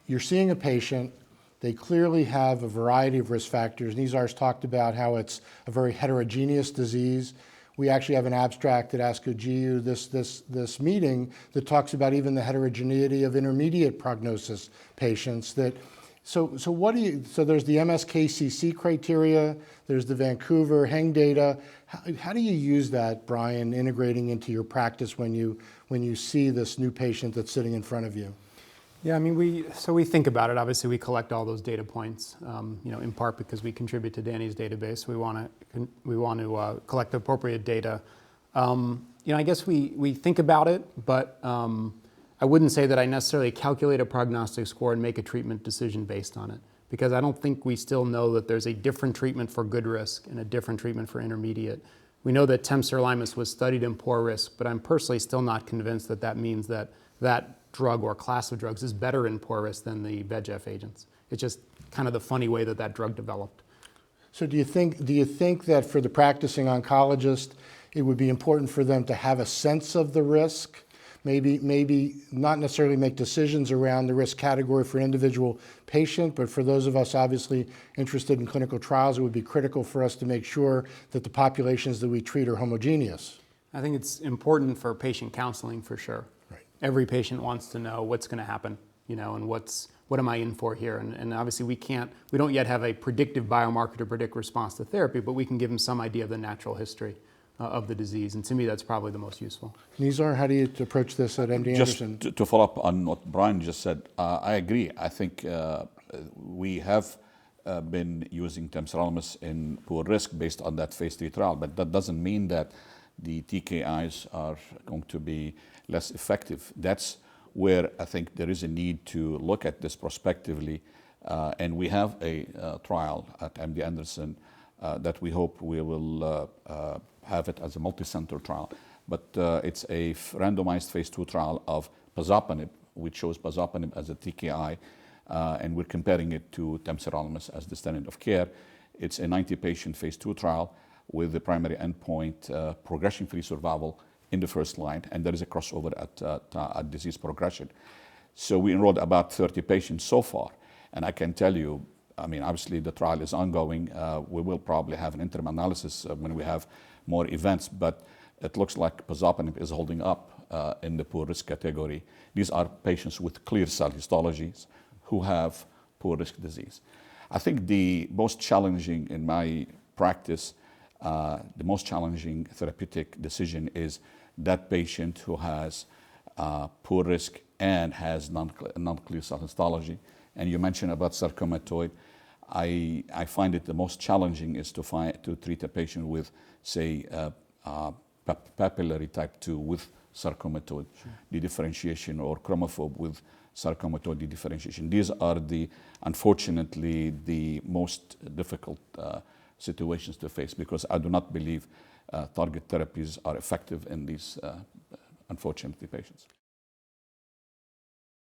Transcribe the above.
you're seeing a patient, they clearly have a variety of risk factors. Nizar's talked about how it's a very heterogeneous disease. We actually have an abstract at ASCO GU this meeting that talks about even the heterogeneity of intermediate prognosis patients. So there's the MSKCC criteria, there's the Vancouver Heng data. How do you use that, Brian, integrating into your practice when you see this new patient that's sitting in front of you? Yeah, I mean, we think about it. Obviously, we collect all those data points, in part because we contribute to Danny's database. We want to collect the appropriate data. I guess we think about it, but I wouldn't say that I necessarily calculate a prognostic score and make a treatment decision based on it, because I don't think we still know that there's a different treatment for good risk and a different treatment for intermediate. We know that temsirolimus was studied in poor risk, but I'm personally still not convinced that that means that drug or class of drugs is better in poor risk than the VEGF agents. It's just kind of the funny way that drug developed. So do you think that for the practicing oncologist, it would be important for them to have a sense of the risk? Maybe not necessarily make decisions around the risk category for an individual patient, but for those of us obviously interested in clinical trials, it would be critical for us to make sure that the populations that we treat are homogeneous. I think it's important for patient counseling for sure. Right. Every patient wants to know what's going to happen, and what am I in for here? And obviously we don't yet have a predictive biomarker to predict response to therapy, but we can give them some idea of the natural history of the disease. And to me, that's probably the most useful. Nizar, how do you approach this at MD Anderson? Just to follow up on what Brian just said, I agree. I think we have been using temsirolimus in poor risk based on that phase 3 trial, but that doesn't mean that the TKIs are going to be less effective. That's where I think there is a need to look at this prospectively, and we have a trial at MD Anderson that we hope we will have it as a multi-center trial. But it's a randomized phase 2 trial of pazopanib, which shows pazopanib as a TKI, and we're comparing it to temsirolimus as the standard of care. It's a 90-patient phase 2 trial with the primary endpoint progression-free survival in the first line, and there is a crossover at disease progression. So we enrolled about 30 patients so far, and I can tell you, I mean, obviously the trial is ongoing. We will probably have an interim analysis when we have more events, but it looks like pazopanib is holding up in the poor risk category. These are patients with clear cell histologies who have poor risk disease. I think the most challenging in my practice, the most challenging therapeutic decision is that patient who has poor risk and has non-clear cell histology. And you mentioned about sarcomatoid. I find it the most challenging is to treat a patient with, say, papillary type 2 with sarcomatoid dedifferentiation or chromophobe with sarcomatoid dedifferentiation. These are unfortunately the most difficult situations to face, because I do not believe target therapies are effective in these, unfortunately, patients.